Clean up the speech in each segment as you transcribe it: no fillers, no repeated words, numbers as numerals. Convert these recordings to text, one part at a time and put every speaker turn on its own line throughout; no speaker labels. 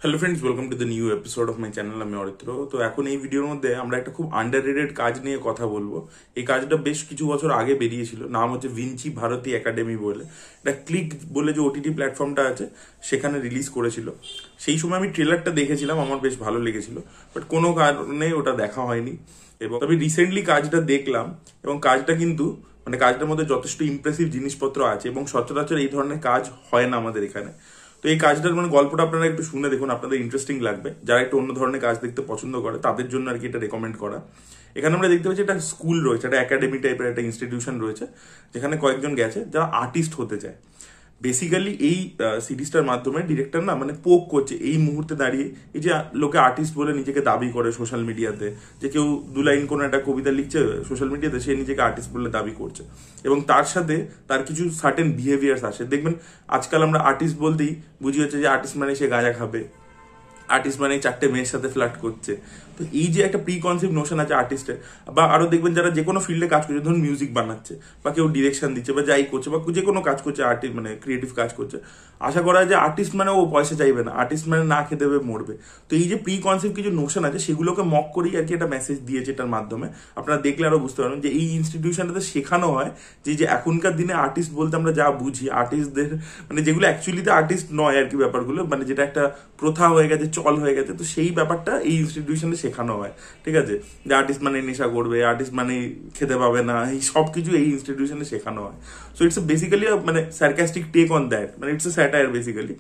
Hello friends, welcome to the new episode of my channel. আমি অরিত্র। তো এখন এই ভিডিওর মধ্যে আমরা একটা খুব আন্ডাররেটেড কাজ নিয়ে কথা বলবো। এই কাজটা বেশ কিছু বছর আগে বেরিয়েছিল, নাম হচ্ছে ভিঞ্চি ভারতী একাডেমি বলে। এটা ক্লিক বলে যে ওটিটি প্ল্যাটফর্মটা আছে সেখানে রিলিজ করেছিল। সেই সময় আমি ট্রেলারটা দেখেছিলাম, আমার বেশ ভালো লেগেছিল, বাট কোনো কারণে ওটা দেখা হয়নি। এবং তবে রিসেন্টলি কাজটা দেখলাম এবং কাজটা কিন্তু কাজটার মধ্যে যথেষ্ট ইমপ্রেসিভ জিনিসপত্র আছে এবং সচরাচর এই ধরনের কাজ হয় না আমাদের এখানে। তো এই কাজটার গল্পটা আপনারা একটু শুনে দেখুন, আপনাদের ইন্টারেস্টিং লাগবে। যারা একটু অন্য ধরনের কাজ দেখতে পছন্দ করে তাদের জন্য আর কি এটা রেকমেন্ড করা। এখানে আমরা দেখতে পাচ্ছি একটা স্কুল রয়েছে, একটা একাডেমি টাইপের একটা ইনস্টিটিউশন রয়েছে, যেখানে কয়েকজন গেছে যারা আর্টিস্ট হতে চায়। বেসিক্যালি এই সিরিজটার মাধ্যমে ডিরেক্টর পোক করছে এই মুহূর্তে দাঁড়িয়ে এই যে লোকে আর্টিস্ট বলে নিজেকে দাবি করে সোশ্যাল মিডিয়াতে, যে কেউ দু লাইন কোনো একটা কবিতা লিখছে সোশ্যাল মিডিয়াতে, সে নিজেকে আর্টিস্ট বলে দাবি করছে এবং তার সাথে তার কিছু সার্টেন বিহেভিয়ার্স আসে। দেখবেন আজকাল আমরা আর্টিস্ট বলতেই বুঝি হচ্ছে যে আর্টিস্ট মানে সে গাঁজা খাবে, আর্টিস্ট মানে চারটে মেয়ের সাথে ফ্লার্ট করছে। তো এই যে একটা প্রি কনসেপ্ট নোশন আছে আর্টিস্টের, বা আরো দেখবেন যারা যে কোনো ফিল্ডে কাজ করছে, ধরুন মিউজিক বানাচ্ছে বা কেউ ডিরেকশন দিচ্ছে বা যাই করছে বা যে কোনো কাজ করছে, আর্টিস্ট ক্রিয়েটিভ কাজ করছে, আশা করা হয় যে আর্টিস্ট মানে ও পয়সা চাইবে না, আর্টিস্ট মানে না খেতে দেবে মরবে। তো এই যে প্রি কনসেপ্ট কিছু নোশন আছে সেগুলোকে মক করেই আর কি একটা মেসেজ দিয়েছে এটার মাধ্যমে। আপনারা দেখলে আরো বুঝতে পারবেন যে এই ইনস্টিটিউশনটাতে শেখানো হয় যে এখনকার দিনে আর্টিস্ট বলতে আমরা যা বুঝি, আর্টিস্টদের যেগুলো অ্যাকচুয়ালিতে আর্টিস্ট নয় আর কি, ব্যাপারগুলো যেটা একটা প্রথা হয়ে গেছে, চল হয়ে গেছে, তো সেই ব্যাপারটা এই ইনস্টিটিউশনে শেখানো হয়। ঠিক আছে, যে আর্টিস্ট মানে নেশা করবে, আর্টিস্ট মানে খেতে পাবে না, এই সব কিছু এই ইনস্টিটিউশনে শেখানো হয়। So it's basically sarcastic take on that, it's a satire basically.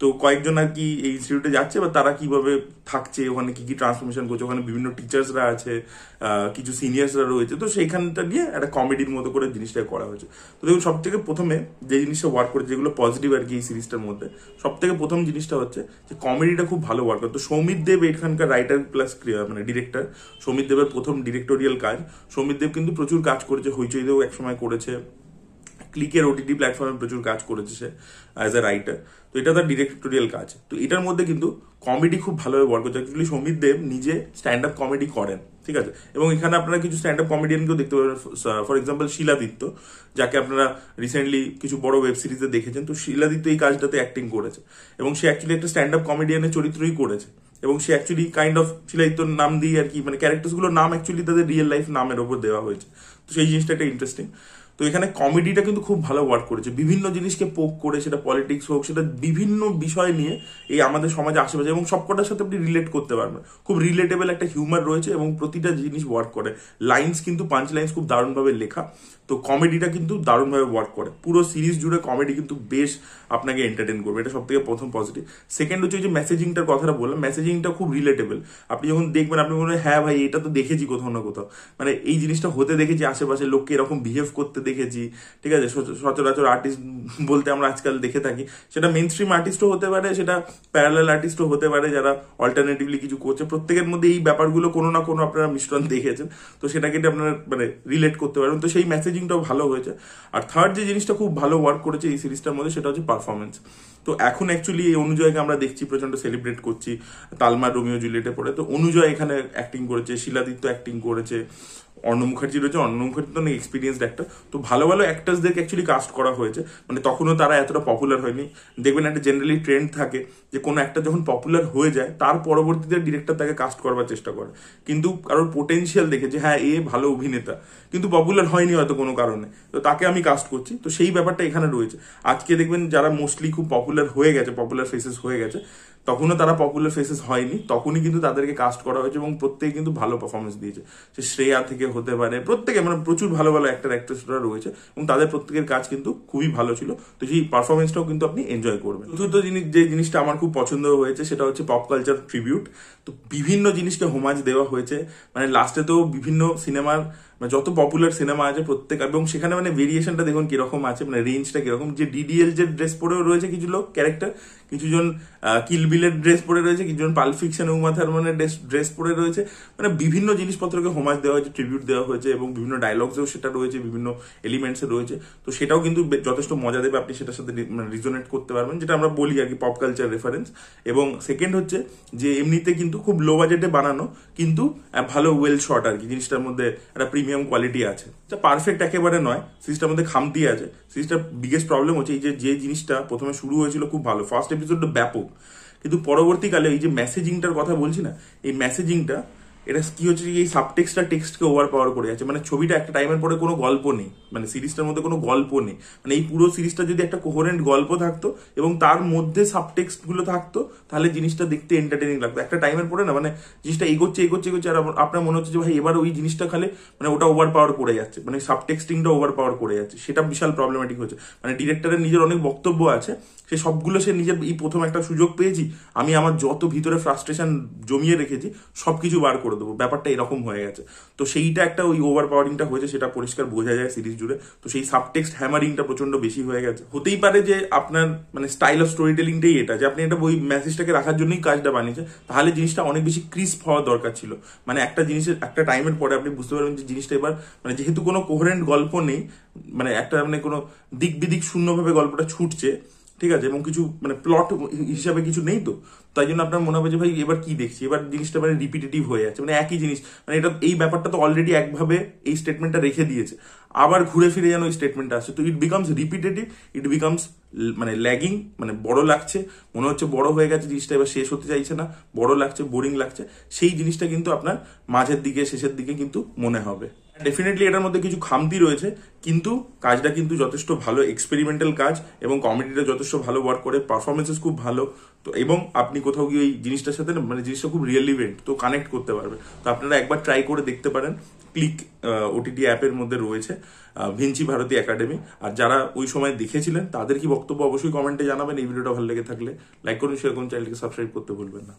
তো কয়েকজন আর কি এই ইনস্টিটিউটে যাচ্ছে বা তারা কিভাবে থাকছে, ওখানে কি কি ট্রান্সফরমেশন করছে, ওখানে বিভিন্ন টিচার্সরা আছে, কিছু সিনিয়র্সরা রয়েছে, তো সেইখানটা নিয়ে একটা কমেডির মতো করে জিনিসটা করা হয়েছে। তো দেখুন, সব থেকে প্রথমে যে জিনিসটা ওয়ার্ক করেছে, যেগুলো পজিটিভ আর কি এই সিরিজটার মধ্যে, সব থেকে প্রথম জিনিসটা হচ্ছে যে কমেডিটা খুব ভালো ওয়ার্ক করে। তো সৌমিত দেব এখানকার রাইটার প্লাস ডিরেক্টর। সৌমিত দেবের প্রথম ডিরেক্টোরিয়াল কাজ। সৌমিত দেব কিন্তু প্রচুর কাজ করেছে, হইচইতেও একসময় করেছে, ক্লিকের ওটিটি প্ল্যাটফর্মে প্রচুর কাজ করেছে সে অ্যাজ এ রাইটার। তো এটা তার ডিরেক্টোরিয়াল কাজ। তো এটার মধ্যে কিন্তু কমেডি খুব ভালোভাবে ওয়ার্ক করছে। অ্যাকচুয়ালি সৌমিত দেব নিজে স্ট্যান্ড আপ কমেডি করেন, ঠিক আছে, এবং এখানে আপনারা কিছু স্ট্যান্ড আপ কমেডিয়ানকেও দেখতে পাবেন। ফর এক্সাম্পল শিলাদিত্য, যাকে আপনারা রিসেন্টলি কিছু বড় ওয়েব সিরিজে দেখেছেন। তো শিলাদিত্য এই কাজটাতে অ্যাক্টিং করেছে এবং সে অ্যাকচুয়ালি একটা স্ট্যান্ড আপ কমেডিয়ানের চরিত্রই করেছে এবং সে অ্যাকচুয়ালি কাইন্ড অফ শিলাদিত্যর নাম দিয়ে আর কি ক্যারেক্টার্স গুলোর নাম অ্যাকচুয়ালি তাদের রিয়েল লাইফ নামের ওপর দেওয়া হয়েছে। তো সেই জিনিসটা একটা ইন্টারেস্টিং। তো এখানে কমেডিটা কিন্তু খুব ভালো ওয়ার্ক করেছে, বিভিন্ন জিনিসকে পোক করে, সেটা পলিটিক্স হোক, সেটা বিভিন্ন বিষয় নিয়ে এই আমাদের সমাজে আশেপাশে, এবং সবকটার সাথে আপনি রিলেট করতে পারবেন। খুব রিলেটেবল একটা হিউমার রয়েছে এবং প্রতিটা জিনিস ওয়ার্ক করে। লাইন্স কিন্তু পাঞ্চ লাইন্স খুব দারুণভাবে লেখা। তো কমেডিটা কিন্তু দারুণভাবে ওয়ার্ক করে। পুরো সিরিজ জুড়ে কমেডি কিন্তু বেশ আপনাকে এন্টারটেন করবে, এটা সব থেকে প্রথম পজিটিভ। সেকেন্ড হচ্ছে যে মেসেজিংটার কথাটা বললাম, মেসেজিংটা খুব রিলেটেবল। আপনি যখন দেখবেন আপনি মনে হয় হ্যাঁ ভাই এটা তো দেখেছি কোথাও না কোথাও, এই জিনিসটা হতে দেখেছি, আশেপাশে লোককে এরকম বিহেভ করতে দেখেছি। ঠিক আছে, সচরাচর আর্টিস্ট বলতে আমরা আজকাল দেখে থাকি, সেটা মেইন স্ট্রিম আর্টিস্টও হতে পারে, সেটা প্যারালাল আর্টিস্টও হতে পারে, যারা অল্টারনেটিভলি কিছু করছে। প্রত্যেকের মধ্যে এই ব্যাপারগুলো কোনো না কোনো আপনারা মিশ্রণ দেখেছেন, তো সেটাকে আপনারা রিলেট করতে পারবেন। তো সেই মেসেজিংটাও ভালো হয়েছে। আর থার্ড যে জিনিসটা খুব ভালো ওয়ার্ক করেছে এই সিরিজটার মধ্যে, সেটা হচ্ছে পারফরমেন্স। তো এখন অ্যাকচুয়ালি এই অনুজয়কে আমরা দেখছি প্রচন্ড সেলিব্রেট করছি, তালমা রোমিও জুলিয়েটে পড়ে। তো অনুজয় এখানে অ্যাক্টিং করেছে, শিলাদিত্য অ্যাক্টিং করেছে, অর্ণব মুখার্জি রয়েছে। অর্ণব মুখার্জি তো অনেক এক্সপিরিয়েন্সড অ্যাক্টর। তো ভালো ভালো অ্যাক্টার্সদেরকে অ্যাকচুয়ালি কাস্ট করা হয়েছে, তখনও তারা এতটা পপুলার হয়নি। দেখবেন একটা জেনারেলি ট্রেন্ড থাকে যে কোনো একটা যখন পপুলার হয়ে যায় তার পরবর্তীতে ডিরেক্টর তাকে কাস্ট করবার চেষ্টা করে, কিন্তু কারোর পোটেনশিয়াল দেখে যে হ্যাঁ এ ভালো অভিনেতা, কিন্তু পপুলার হয়নি হয়তো কোনো কারণে, তো তাকে আমি কাস্ট করছি। তো সেই ব্যাপারটা এখানে রয়েছে। আজকে দেখবেন যারা মোস্টলি খুব পপুলার হয়ে গেছে, পপুলার ফেসেস হয়ে গেছে, তখনও তারা পপুলার ফেসেস হয়নি, তখনই কিন্তু তাদেরকে কাস্ট করা হয়েছে এবং প্রত্যেকে কিন্তু ভালো পারফরমেন্স দিয়েছে। সে শ্রেয়া থেকে হতে পারে, প্রত্যেকে প্রচুর ভালো ভালো অ্যাক্টর অ্যাক্ট্রেসরা রয়েছে এবং তাদের প্রত্যেকের কাজ কিন্তু খুবই ভালো ছিল। তো সেই পারফরমেন্সটাও কিন্তু আপনি এনজয় করবেন। চতুর্থ জিনিস যে জিনিসটা আমার খুব পছন্দ হয়েছে সেটা হচ্ছে পপ কালচার ট্রিবিউট। তো বিভিন্ন জিনিসকে হোমাজ দেওয়া হয়েছে, লাস্টে তো বিভিন্ন সিনেমার যত পপুলার সিনেমা আছে প্রত্যেক, এবং সেখানে ভেরিয়েশনটা দেখুন কিরকম আছে, রেঞ্জটা কিরকম। যে ডিডিএল যে ড্রেস পরেও রয়েছে কিছু লোক ক্যারেক্টার, কিছুজন কিল বিলের ড্রেস পরে রয়েছে, কিছুজন পাল্প ফিকশন উমা থারমানের ড্রেস পরে রয়েছে। বিভিন্ন জিনিসপত্রকে হোমাজ দেওয়া হয়েছে, ট্রিবিউট দেওয়া হয়েছে এবং বিভিন্ন ডায়লগসেও সেটা রয়েছে, বিভিন্ন এলিমেন্টসে রয়েছে। তো সেটাও কিন্তু যথেষ্ট মজা দেবে, আপনি সেটার সাথে রিজোনেট করতে পারবেন, যেটা আমরা বলি আর কি পপ কালচার রেফারেন্স। এবং সেকেন্ড হচ্ছে যে এমনিতে কিন্তু খুব লো বাজেটে বানানো, কিন্তু ভালো ওয়েল শট আর কি, জিনিসটার মধ্যে একটা প্রিমিয়াম কোয়ালিটি আছে। পারফেক্ট একেবারে নয়, সিরিজটার মধ্যে খামতি আছে। সিরিজটার বিগেস্ট প্রবলেম হচ্ছে এই যে জিনিসটা প্রথমে শুরু হয়েছিল খুব ভালো, ফার্স্ট এপিসোডটা ব্যাপক, কিন্তু পরবর্তীকালে এই যে মেসেজিংটার কথা বলছি না, এই মেসেজিংটা এটা কি হচ্ছে, এই সাবটেক্সটটা টেক্সটকে ওভার পাওয়ার করে যাচ্ছে। মানে ছবিটা একটা টাইমের পরে কোনো গল্প নেই, মানে সিরিজটার মধ্যে কোনো গল্প নেই। মানে এই পুরো সিরিজটা যদি একটা কোহেরেন্ট গল্প থাকতো এবং তার মধ্যে সাবটেক্সট গুলো থাকতো, তাহলে জিনিসটা দেখতে এন্টারটেনিং লাগতো। একটা টাইমের পরে না মানে জিনিসটা এগোচ্ছে এগোচ্ছে এগোচ্ছে, আর আপনার মনে হচ্ছে যে ভাই এবার ওই জিনিসটা খালে মানে ওটা ওভার পাওয়ার করে যাচ্ছে, মানে সাবটেক্সটিংটা ওভার পাওয়ার করে যাচ্ছে, সেটা বিশাল প্রবলেমেটিক হচ্ছে। মানে ডিরেক্টরের নিজের অনেক বক্তব্য আছে, সে সবগুলো সে নিজের এই প্রথম একটা সুযোগ পেয়েছি, আমি আমার যত ভিতরে ফ্রাস্ট্রেশন জমিয়ে রেখেছি সবকিছু বার করে দেবো, ব্যাপারটা এরকম হয়ে গেছে। তো সেইটা একটা ওই ওভার পাওয়ারিংটা হয়েছে, সেটা পরিষ্কার বোঝা যায় সিরিজ জুড়ে। তো সেই সাবটেক্সট হ্যামারিংটা প্রচন্ড বেশি হয়ে গেছে। হতেই পারে যে আপনার মানে স্টাইল অফ স্টোরি টেলিংটাই এটা, যে আপনি এটা ওই মেসেজটাকে রাখার জন্যই কাজটা বানিয়েছে, তাহলে জিনিসটা অনেক বেশি ক্রিস্প হওয়া দরকার ছিল। মানে একটা জিনিসের একটা টাইমের পরে আপনি বুঝতে পারবেন যে জিনিসটা এবার মানে যেহেতু কোনো কোহেরেন্ট গল্প নেই, মানে একটা মানে কোনো দিক বিদিক শূন্যভাবে গল্পটা ছুটছে, ঠিক আছে, এবং কিছু মানে প্লট হিসাবে কিছু নেই, তো তাই জন্য আপনার মনে হবে যে ভাই এবার কি দেখছি, এবার জিনিসটা মানে রিপিটেটিভ হয়ে যাচ্ছে, মানে একই জিনিস, মানে এটা এই ব্যাপারটা তো অলরেডি একভাবে এই স্টেটমেন্টটা রেখে দিয়েছে, আবার ঘুরে ফিরে যেন ওই স্টেটমেন্টটা আসছে। তো it becomes repetitive, it becomes মানে ল্যাগিং, মানে বড় লাগছে, মনে হচ্ছে বড় হয়ে গেছে জিনিসটা, এবার শেষ হতে চাইছে না, বড় লাগছে, বোরিং লাগছে। সেই জিনিসটা কিন্তু আপনার মাঝের দিকে শেষের দিকে কিন্তু মনে হবে। ডেফিনেটলি এটার মধ্যে কিছু খামতি রয়েছে, কিন্তু কাজটা কিন্তু যথেষ্ট ভালো এক্সপেরিমেন্টাল কাজ, এবং কমেডিটা যথেষ্ট ভালো ওয়ার্ক করে, পারফরমেন্সেস খুব ভালো। তো এবং আপনি কোথাও গিয়ে ওই জিনিসটার সাথে না মানে জিনিসটা খুব রিয়েলিভেন্ট, তো কানেক্ট করতে পারবে। তো আপনারা একবার ট্রাই করে দেখতে পারেন, ক্লিক ওটিটি অ্যাপের মধ্যে রয়েছে ভিঞ্চি ভারতী একাডেমি। আর যারা ওই সময় দেখেছিলেন তাদের কি বক্তব্য অবশ্যই কমেন্টে জানাবেন। এই ভিডিওটা ভালো লেগে থাকলে লাইক করুন, শেয়ার করুন, চ্যানেলটিকে সাবস্ক্রাইব করতে ভুলবেন না।